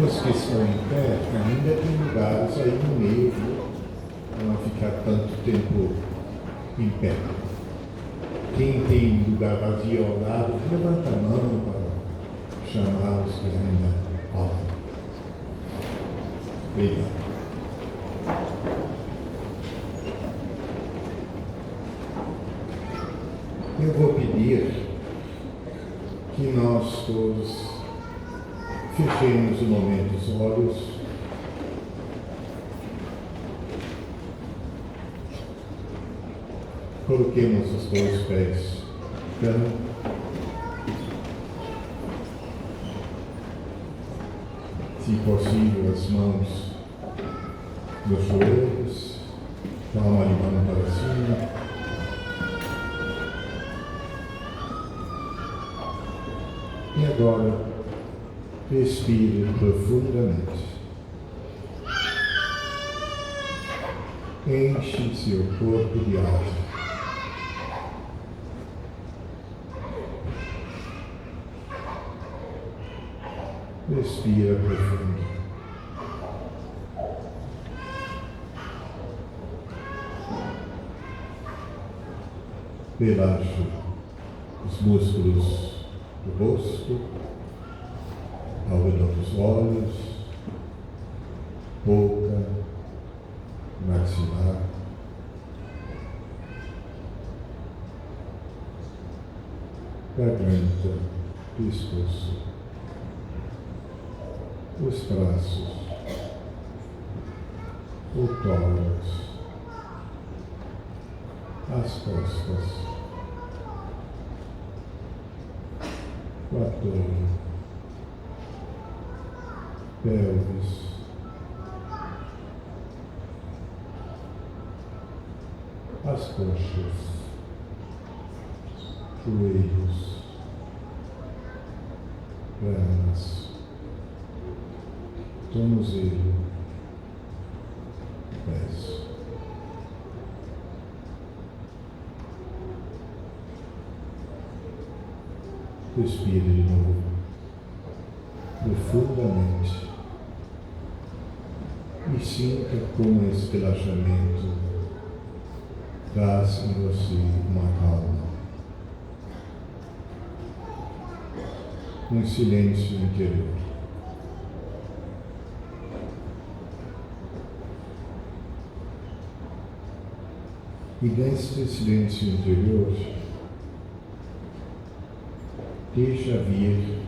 Os que estão em pé ainda tem lugares aí no meio, para não ficar tanto tempo em pé. Quem tem lugar vazio ao lado, levanta a mão para chamar os que ainda faltam. Obrigado. Eu vou pedir que nós todos fechemos um momento os olhos. Coloquemos os dois pés no chão. Se possível, as mãos nos joelhos, palma de mão para cima. E agora, respire profundamente. Enche seu corpo de ar. Respira profundo. Relaxa os músculos do rosto, ao redor dos olhos, boca, maxilar. Garganta, pescoço, os braços, o tórax, as costas, o abdômen, pelvis, as coxas, joelhos, pernas, tornozelo, pés. Respire de novo, profundamente, e sinta como esse relaxamento traz em você uma calma, um silêncio interior. E neste silêncio interior, deixa vir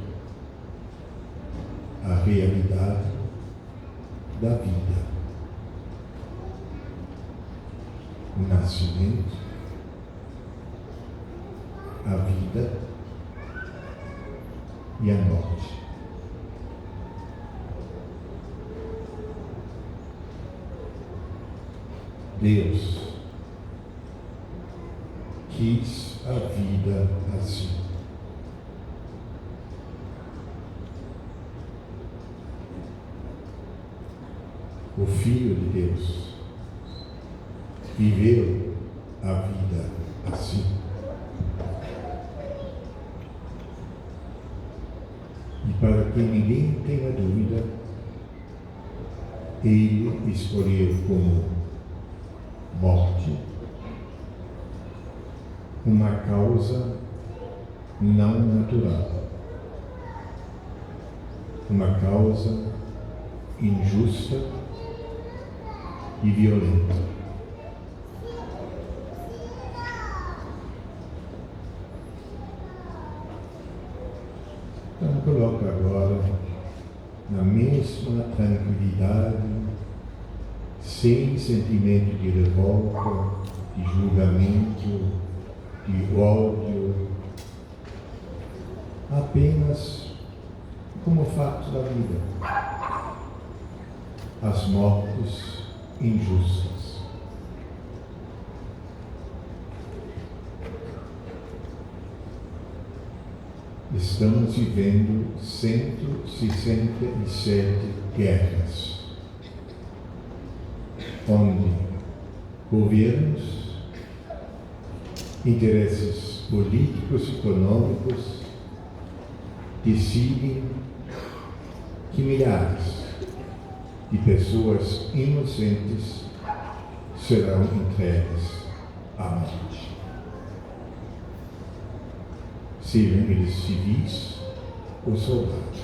a realidade da vida, o nascimento, a vida e a morte. Deus quis a vida assim. O Filho de Deus viveu a vida assim. E para que ninguém tenha dúvida, ele escolheu como morte uma causa não natural, uma causa injusta e violenta. Então coloca agora na mesma tranquilidade, sem sentimento de revolta, de julgamento, de ódio, apenas como fato da vida, as mortes injustas. Estamos vivendo 167 guerras, onde governos, interesses políticos e econômicos decidem que milhares de pessoas inocentes serão entregues à morte. Sejam eles civis ou soldados.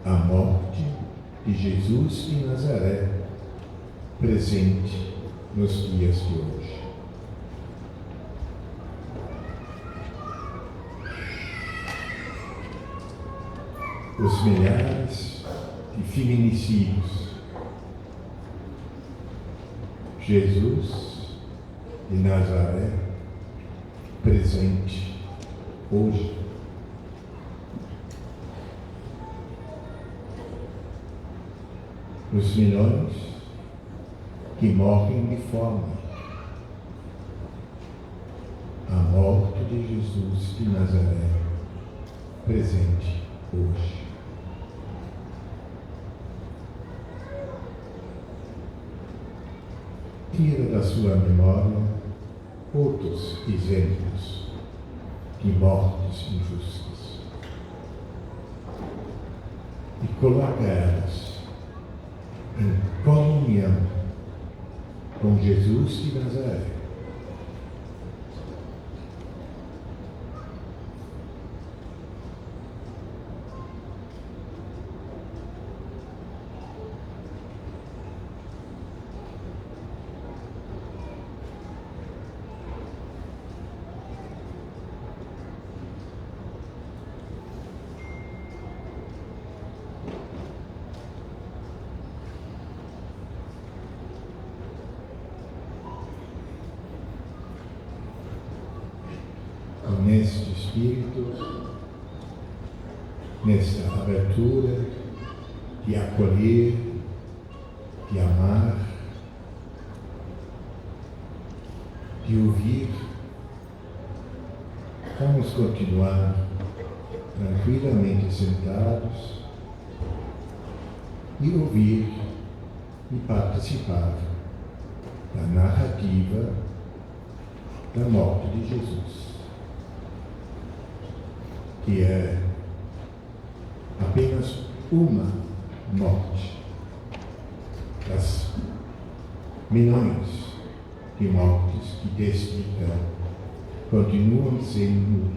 A morte de Jesus de Nazaré, presente nos dias de hoje. Os milhares de feminicídios. Jesus de Nazaré, presente hoje. Os milhões que morrem de fome. A morte de Jesus de Nazaré, presente hoje. Tira da sua memória outros exemplos de mortes injustas e coloca elas em comunhão com Jesus de Nazaré. Neste espírito, nesta abertura de acolher, de amar, de ouvir, vamos continuar tranquilamente sentados e ouvir e participar da narrativa da morte de Jesus, que é apenas uma morte das milhões de mortes que desde então continuam sendo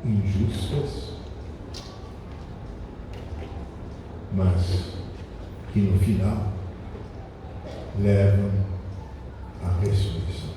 injustas, mas que no final levam à ressurreição.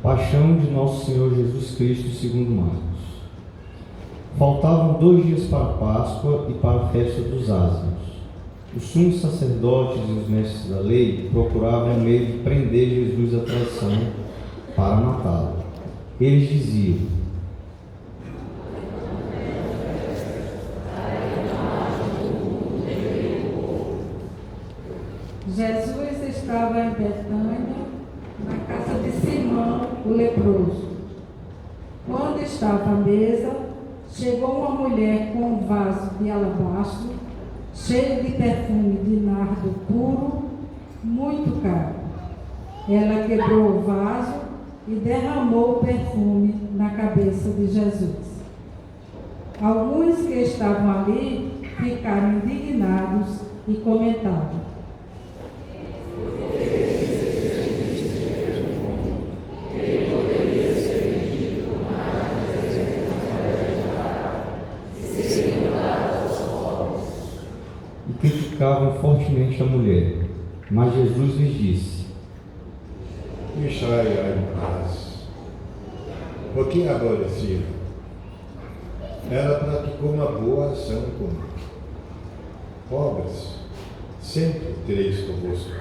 Paixão de Nosso Senhor Jesus Cristo segundo Marcos. Faltavam 2 dias para a Páscoa e para a festa dos Ázimos. Os sumos sacerdotes e os mestres da lei procuravam um meio de prender Jesus à traição para matá-lo. Eles diziam: Jesus estava em Betânia, na casa de Simão, o leproso. Quando estava à mesa, chegou uma mulher com um vaso de alabastro, cheio de perfume de nardo puro, muito caro. Ela quebrou o vaso e derramou o perfume na cabeça de Jesus. Alguns que estavam ali ficaram indignados e comentavam: criticavam fortemente a mulher. Mas Jesus lhes disse: Deixai-a em paz, porque aborrecido. Ela praticou uma boa ação comigo. pobres, sempre tereis convosco.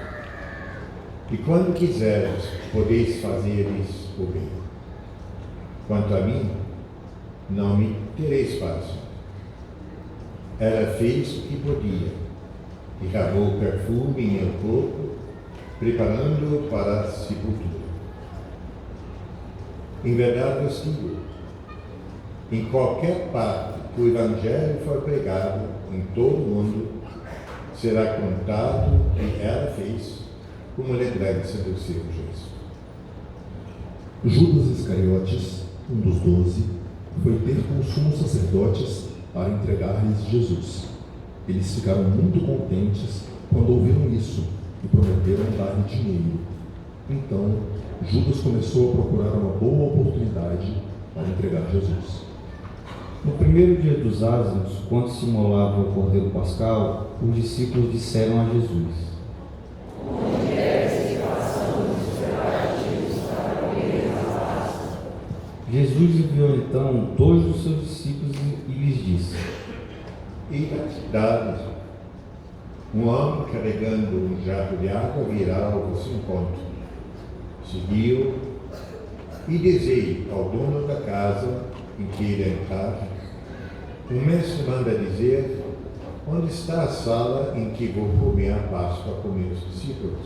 E quando quiseres, podeis fazer-lhes o bem. Quanto a mim, não me tereis para sempre. Ela fez o que podia, derramou perfume em meu corpo, preparando-o para a sepultura. Em verdade vos digo, em qualquer parte que o Evangelho for pregado em todo o mundo, será contado o que ela fez como lembrança do seu gesto. Judas Iscariotes, um dos 12, foi ter com os sumos sacerdotes para entregar-lhes Jesus. Eles ficaram muito contentes quando ouviram isso e prometeram dar-lhe dinheiro. Então, Judas começou a procurar uma boa oportunidade para entregar Jesus. No primeiro dia dos ázimos, quando se imolava o cordeiro pascal, os discípulos disseram a Jesus: Jesus enviou então 2 dos seus discípulos e lhes disse: E na cidade, um homem carregando um jato de água virá ao vosso encontro. Seguiu e dizei ao dono da casa em que ele entrar: o mestre manda dizer, onde está a sala em que vou comer a Páscoa com meus discípulos?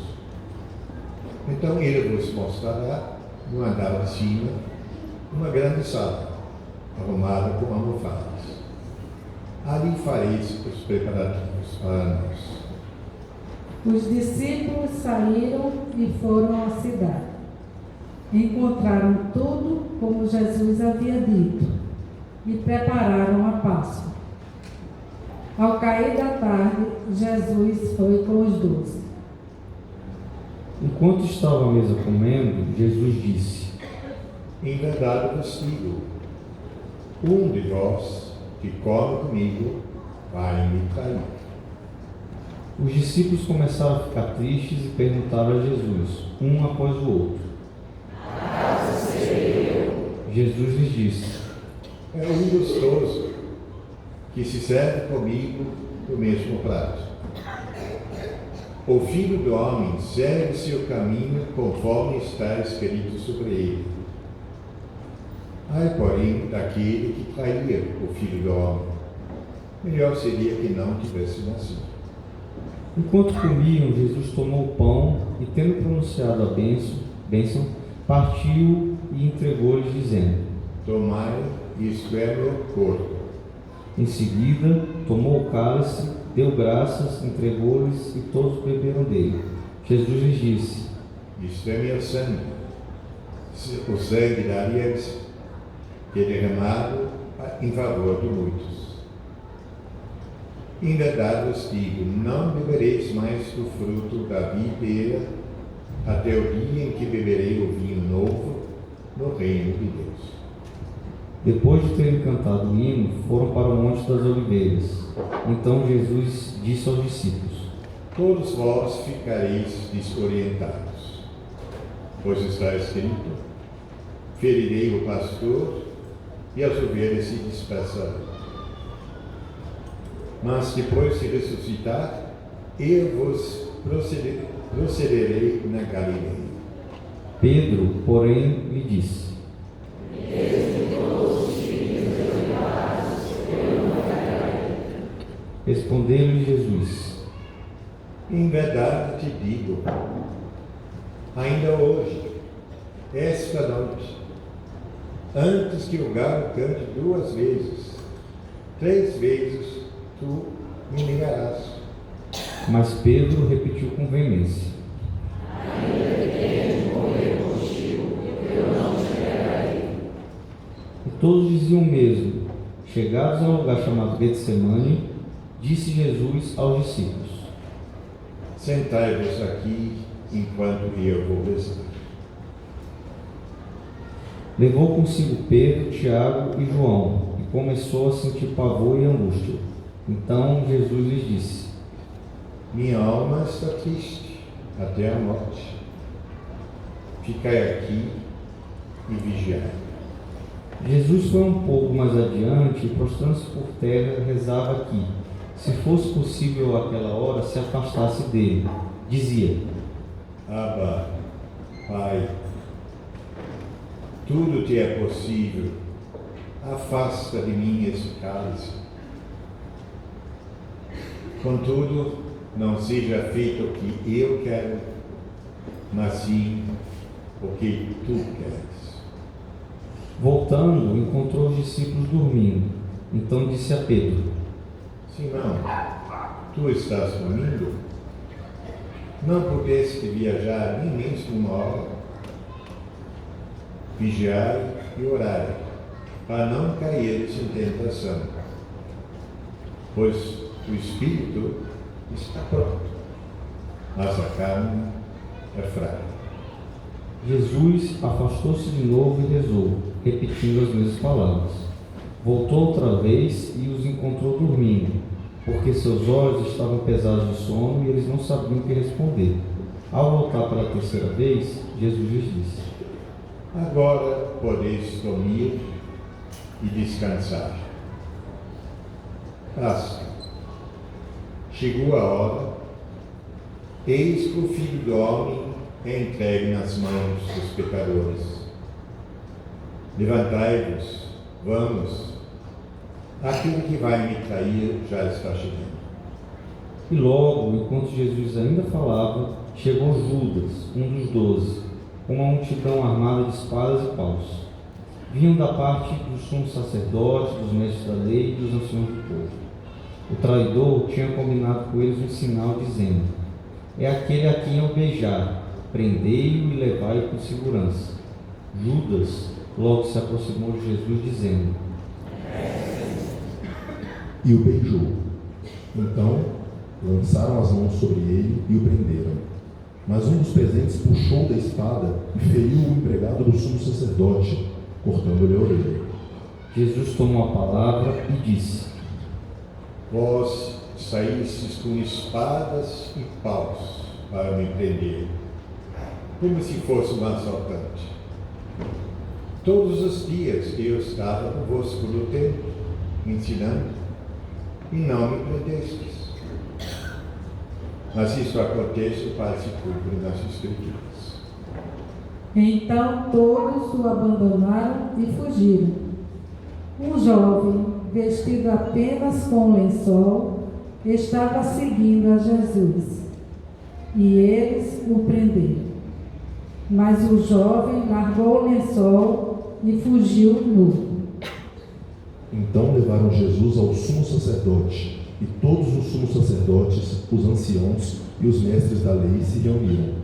Então ele vos mostrará, no andar de cima, uma grande sala, arrumada com almofadas. Ali fareis os preparativos para nós. Os discípulos saíram e foram à cidade. Encontraram tudo como Jesus havia dito e prepararam a Páscoa. Ao cair da tarde, Jesus foi com os 12. Enquanto estava à mesa comendo, Jesus disse: Em verdade vos digo, um de vós que come comigo vai me trair. Os discípulos começaram a ficar tristes e perguntaram a Jesus, um após o outro: Jesus lhes disse: É um gostoso que se serve comigo do mesmo prato. O Filho do Homem segue seu caminho conforme está escrito sobre ele. Ai, porém, daquele que traía o Filho do Homem, melhor seria que não tivesse nascido. Enquanto comiam, Jesus tomou o pão e, tendo pronunciado a bênção, partiu e entregou-lhes, dizendo: Tomai, isto é meu corpo. Em seguida, tomou o cálice, deu graças, entregou-lhes e todos beberam dele. Jesus lhes disse: Isto é meu sangue, o sangue da aliança, que é derramado em favor de muitos. Em verdade vos digo, não bebereis mais do fruto da videira até o dia em que beberei o vinho novo no reino de Deus. Depois de terem cantado o hino, foram para o Monte das Oliveiras. Então Jesus disse aos discípulos: Todos vós ficareis desorientados, pois está escrito: ferirei o pastor e as ovelhas se dispersarão. Mas depois de ressuscitar, eu vos procederei na Galileia. Pedro, porém, lhe disse: Respondeu-lhe Jesus: Em verdade te digo, ainda hoje, esta noite, antes que o galo cante 2 vezes, 3 vezes tu me negarás. Mas Pedro repetiu com veemência: E todos diziam o mesmo. Chegados a um lugar chamado Getsemane, disse Jesus aos discípulos: Sentai-vos aqui enquanto eu vou rezar. Levou consigo Pedro, Tiago e João e começou a sentir pavor e angústia. Então Jesus lhes disse: Minha alma está triste até a morte. Ficai aqui e vigiai. Jesus foi um pouco mais adiante e, prostrando-se por terra, rezava aqui: se fosse possível àquela hora, se afastasse dele. Dizia: Abba, Pai, tudo te é possível, afasta de mim esse cálice. Contudo, não seja feito o que eu quero, mas sim o que tu queres. Voltando, encontrou os discípulos dormindo. Então disse a Pedro: Simão, tu estás dormindo? Não pudeste viajar nem mesmo uma hora? Vigiai e orai, para não caíres em tentação. Pois o espírito está pronto, mas a carne é fraca. Jesus afastou-se de novo e rezou, repetindo as mesmas palavras. Voltou outra vez e os encontrou dormindo, porque seus olhos estavam pesados de sono e eles não sabiam o que responder. Ao voltar pela terceira vez, Jesus lhes disse: Agora podeis dormir e descansar. Basta. Chegou a hora, eis que o Filho do Homem é entregue nas mãos dos pecadores. Levantai-vos, vamos, aquele que vai me trair já está chegando. E logo, enquanto Jesus ainda falava, chegou Judas, um dos 12, com uma multidão armada de espadas e paus. Vinham da parte dos sumos sacerdotes, dos mestres da lei e dos anciãos do povo. O traidor tinha combinado com eles um sinal, dizendo: é aquele a quem eu beijar, prendei-o e levai-o com segurança. Judas logo se aproximou de Jesus, dizendo: E o beijou. Então, lançaram as mãos sobre ele e o prenderam. Mas um dos presentes puxou da espada e feriu o empregado do sumo sacerdote, cortando-lhe a orelha. Jesus tomou a palavra e disse: Vós saístes com espadas e paus para me prender, como se fosse um assaltante. Todos os dias eu estava convosco no templo, ensinando, e não me prendestes. Mas isso acontece para se cumprir nas Escrituras. Então todos o abandonaram e fugiram. Um jovem, vestido apenas com um lençol, estava seguindo a Jesus, e eles o prenderam. Mas o jovem largou o lençol e fugiu nu. Então levaram Jesus ao sumo sacerdote, e todos os sumos sacerdotes, os anciãos e os mestres da lei se reuniram.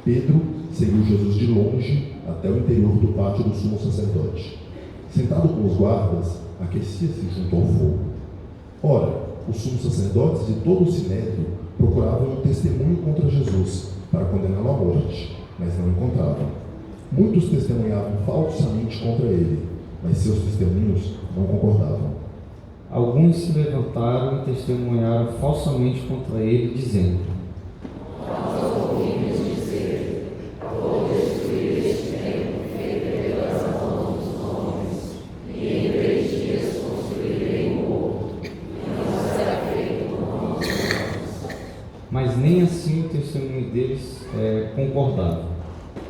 Pedro seguiu Jesus de longe até o interior do pátio do sumo sacerdote. Sentado com os guardas, aquecia-se junto ao fogo. Ora, os sumos sacerdotes e todo o sinédrio procuravam um testemunho contra Jesus, para condená-lo à morte, mas não encontravam. Muitos testemunhavam falsamente contra ele, mas seus testemunhos não concordavam. Alguns se levantaram e testemunharam falsamente contra ele, dizendo: mas nem assim o testemunho deles concordava.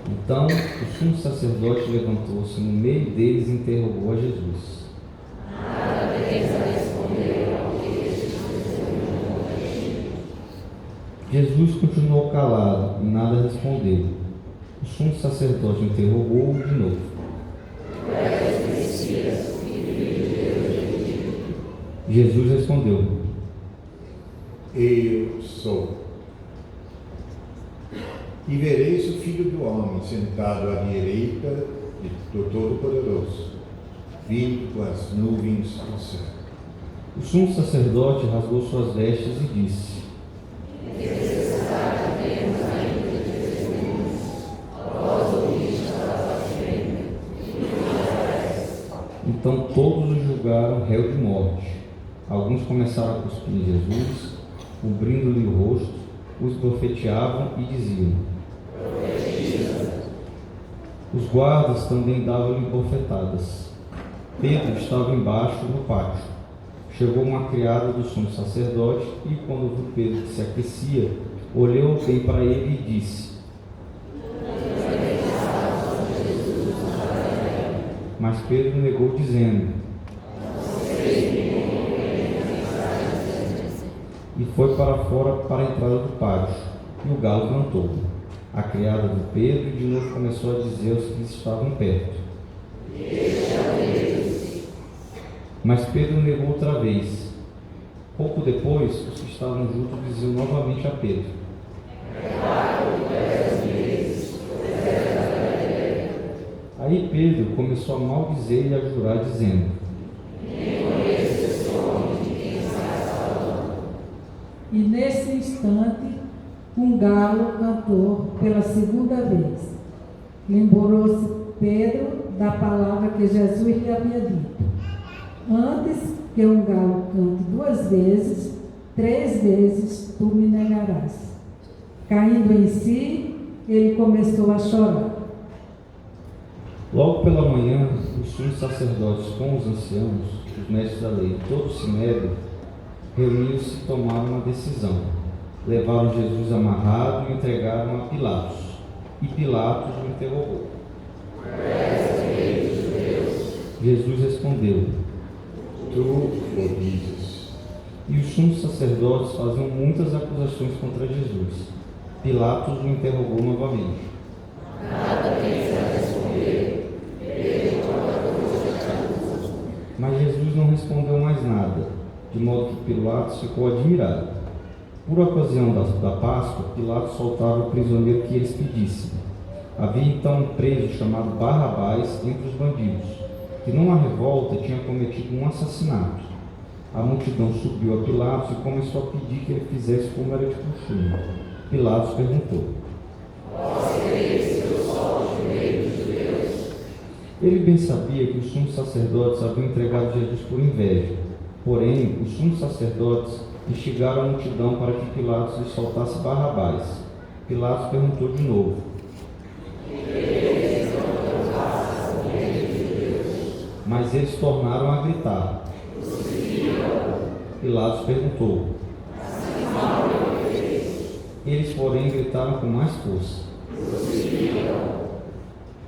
Então o sumo sacerdote levantou-se no meio deles e interrogou a Jesus: Jesus continuou calado e nada respondeu. O sumo sacerdote interrogou-o de novo: Jesus respondeu: Eu sou. E vereis o Filho do Homem sentado à direita do Todo-Poderoso, vindo com as nuvens do céu. O sumo sacerdote rasgou suas vestes e disse: Então todos o julgaram réu de morte. Alguns começaram a cuspir em Jesus, cobrindo-lhe o rosto, os bofeteavam e diziam: Os guardas também davam-lhe bofetadas. Pedro estava embaixo no pátio. Chegou uma criada do sumo sacerdote e, quando viu Pedro que se aquecia, olhou bem para ele e disse: Mas Pedro negou, dizendo: E foi para fora para a entrada do pátio, e o galo cantou. A criada viu Pedro e de novo começou a dizer aos que estavam perto: Mas Pedro negou outra vez. Pouco depois, os que estavam juntos diziam novamente a Pedro: Aí Pedro começou a maldizer e a jurar, dizendo: E nesse instante, um galo cantou pela segunda vez. Lembrou-se Pedro da palavra que Jesus lhe havia dito: Antes que um galo cante 2 vezes, 3 vezes tu me negarás. Caindo em si, ele começou a chorar. Logo pela manhã, os sumos sacerdotes com os anciãos, os mestres da lei e todo o sinédrio reuniram-se e tomaram uma decisão. Levaram Jesus amarrado e o entregaram a Pilatos. E Pilatos o interrogou. Jesus respondeu: Tu o dizes. E os sumos sacerdotes faziam muitas acusações contra Jesus. Pilatos o interrogou novamente. Mas Jesus não respondeu mais nada, de modo que Pilatos ficou admirado. Por ocasião da Páscoa, Pilatos soltava o prisioneiro que eles pedissem. Havia então um preso chamado Barrabás entre os bandidos, que numa revolta tinha cometido um assassinato. A multidão subiu a Pilatos e começou a pedir que ele fizesse como era de costume. Pilatos perguntou: Ele bem sabia que os sumos sacerdotes haviam entregado Jesus por inveja. Porém, os sumos sacerdotes instigaram a multidão para que Pilatos lhe soltasse Barrabás. Pilatos perguntou de novo: Mas eles tornaram a gritar. Pilatos perguntou. Eles, porém, gritaram com mais força.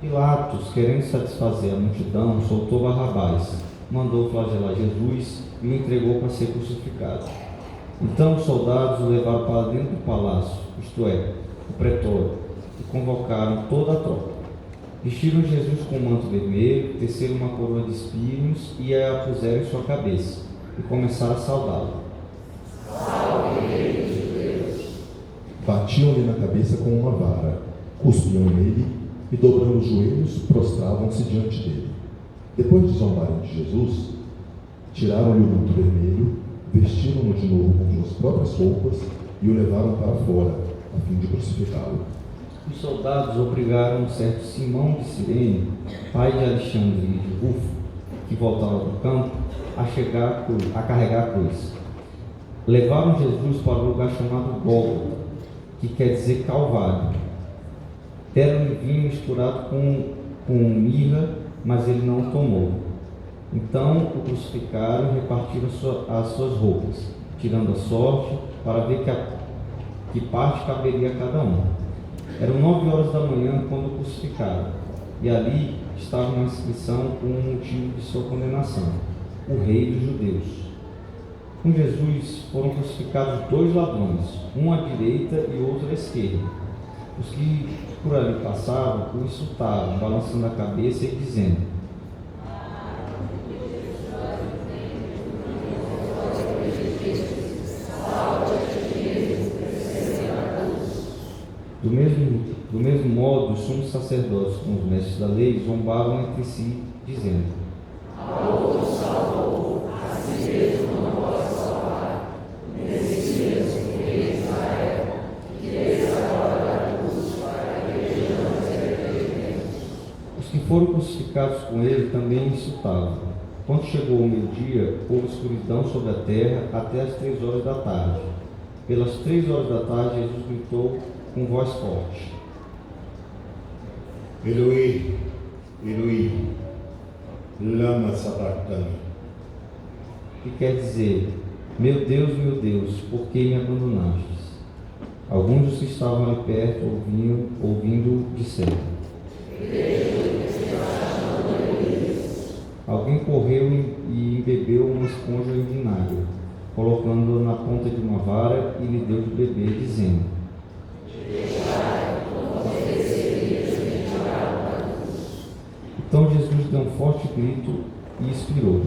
Pilatos, querendo satisfazer a multidão, soltou Barrabás, mandou flagelar Jesus e o entregou para ser crucificado. Então os soldados o levaram para dentro do palácio, isto é, o pretório, e convocaram toda a tropa. Vestiram Jesus com um manto vermelho, teceram uma coroa de espinhos e a puseram em sua cabeça, e começaram a saudá-lo. Batiam-lhe na cabeça com uma vara, cuspiam nele e, dobrando os joelhos, prostravam-se diante dele. Depois de zombarem de Jesus, tiraram-lhe o manto vermelho, vestiram-no de novo com suas próprias roupas e o levaram para fora, a fim de crucificá-lo. Os soldados obrigaram um certo Simão de Cirene, pai de Alexandre e de Rufo, que voltava do campo, a carregar a cruz. Levaram Jesus para um lugar chamado Gólgota, que quer dizer Calvário. Deram-lhe vinho misturado com mirra, mas ele não o tomou. Então o crucificaram e repartiram as suas roupas, tirando a sorte para ver que parte caberia a cada um. Eram 9 horas da manhã quando o crucificaram, e ali estava uma inscrição com o motivo de sua condenação: o Rei dos Judeus. Com Jesus foram crucificados 2 ladrões, um à direita e outro à esquerda. Os que por ali passavam o insultavam, balançando a cabeça e dizendo: Do mesmo modo, os sumos sacerdotes com os mestres da lei zombavam entre si, dizendo: Os que foram crucificados com ele também insultavam. Quando chegou o meio-dia, houve escuridão sobre a terra até as 3 horas da tarde. Pelas 3 horas da tarde, Jesus gritou com voz forte: Eloi, Eloi, lama sabachthani. que quer dizer: meu Deus, por que me abandonastes? Alguns dos que estavam ali perto, ouvindo, disseram: alguém correu e embebeu uma esponja em vinagre, colocando-a na ponta de uma vara, e lhe deu de beber, dizendo: então Jesus deu um forte grito e expirou.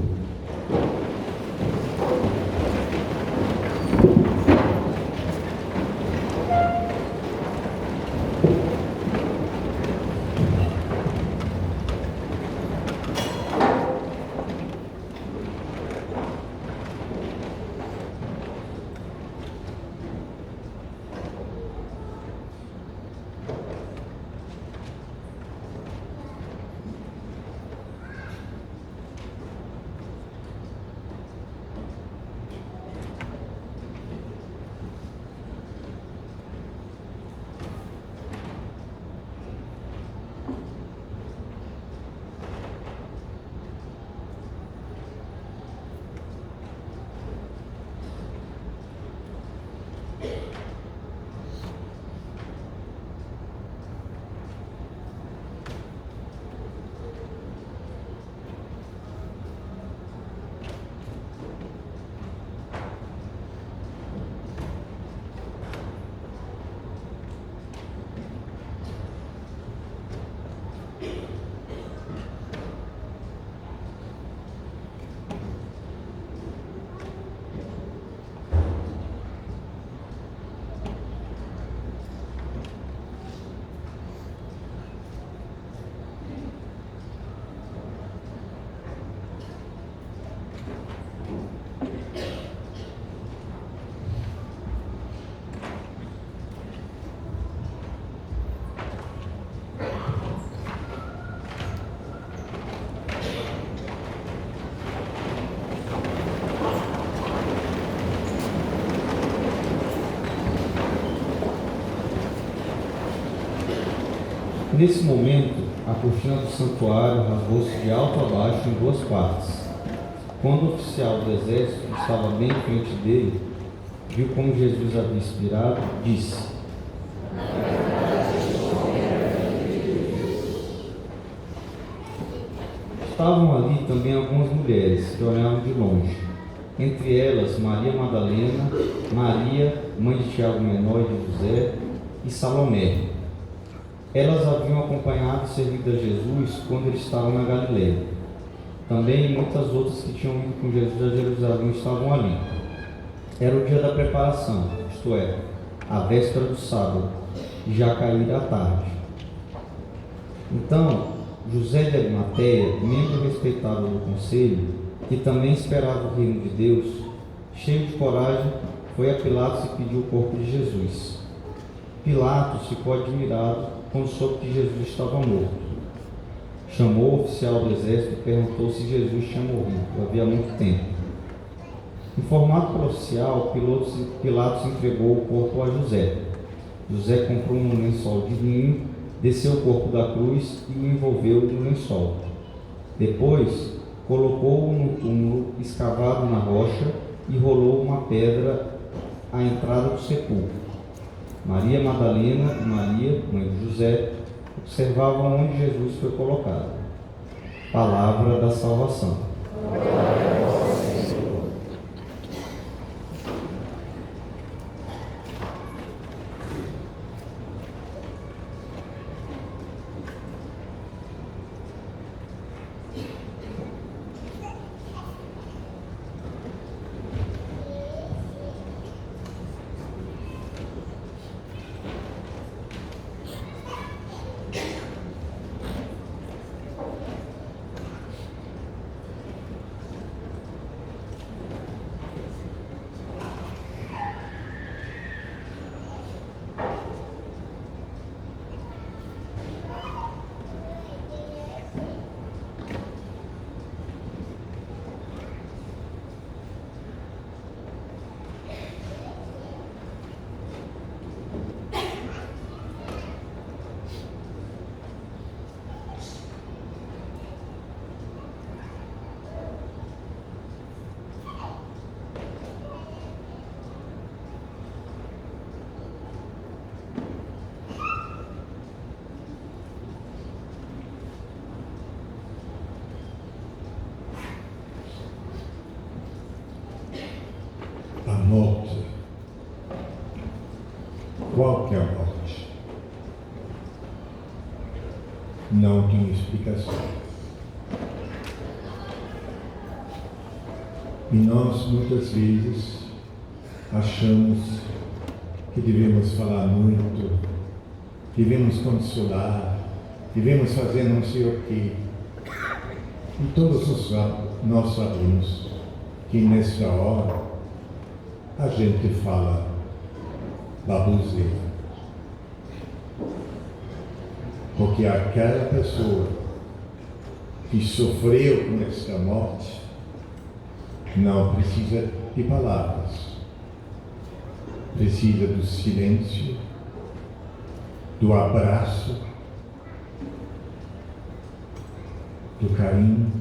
Nesse momento, a cortina do santuário rasgou-se de alto a baixo em duas partes. Quando o oficial do exército, que estava bem em frente dele, viu como Jesus havia expirado, disse: estavam ali também algumas mulheres que olhavam de longe, entre elas Maria Madalena, Maria, mãe de Tiago Menor e de José, e Salomé. Elas haviam acompanhado e servido a Jesus quando ele estava na Galileia. Também muitas outras que tinham ido com Jesus a Jerusalém estavam ali. Era o dia da preparação, isto é, a véspera do sábado, e já caíra a tarde. Então, José de Arimateia, membro respeitável do conselho, que também esperava o reino de Deus, cheio de coragem, foi a Pilatos e pediu o corpo de Jesus. Pilatos ficou admirado quando soube que Jesus estava morto. Chamou o oficial do exército e perguntou se Jesus tinha morrido, havia muito tempo. Informado pelo oficial, Pilatos entregou o corpo a José. José comprou um lençol de linho, desceu o corpo da cruz e o envolveu no lençol. Depois, colocou-o no túmulo escavado na rocha e rolou uma pedra à entrada do sepulcro. Maria Madalena e Maria, mãe de José, observavam onde Jesus foi colocado. Palavra da salvação. Qual que é a morte? Não tem explicação. E nós, muitas vezes, achamos que devemos falar muito, devemos consolar, devemos fazer não sei o quê. E todos nós sabemos que nessa hora a gente fala baboseira. Porque aquela pessoa que sofreu com esta morte não precisa de palavras, precisa do silêncio, do abraço, do carinho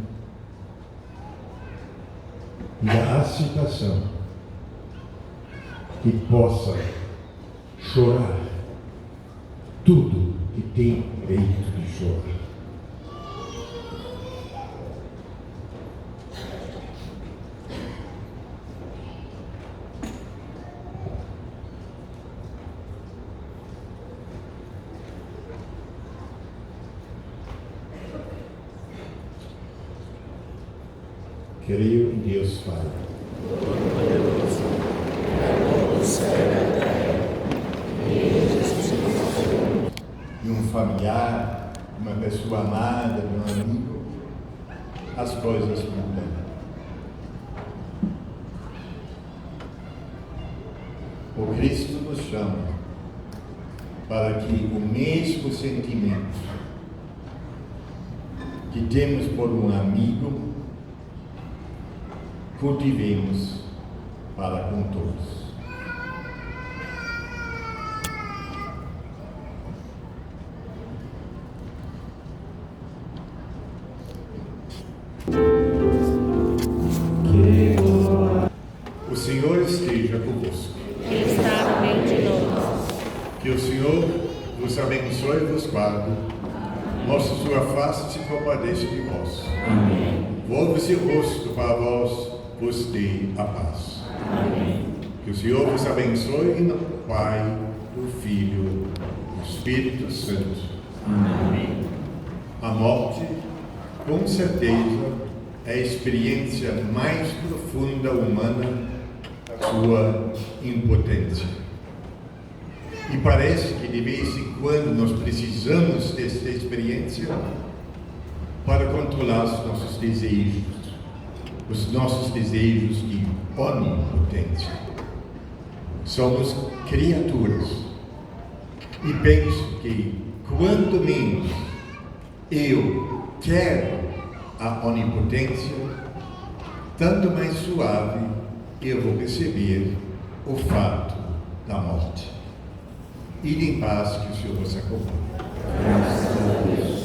e da aceitação, que possa chorar tudo que tem direito de chorar. Creio em Deus Pai, de um familiar, de uma pessoa amada, de um amigo, as coisas mudam. O Cristo nos chama para que o mesmo sentimento que temos por um amigo cultivemos para com todos. O Senhor esteja convosco. Ele está no meio de nós. Que o Senhor vos abençoe e vos guarde. Mostre sua face e se compadeça de vós. Amém. Volve-se o rosto para vós, vos dê a paz. Amém. Que o Senhor vos abençoe no Pai, do Filho, do Espírito Santo. Amém. A morte, com certeza, é a experiência mais profunda humana da sua impotência. E parece que de vez em quando nós precisamos dessa experiência para controlar os nossos desejos de onipotência. Somos criaturas e penso que quanto menos eu quero a onipotência, tanto mais suave eu vou receber o fato da morte. Ide em paz, que o Senhor vos acompanhe. Graças a Deus.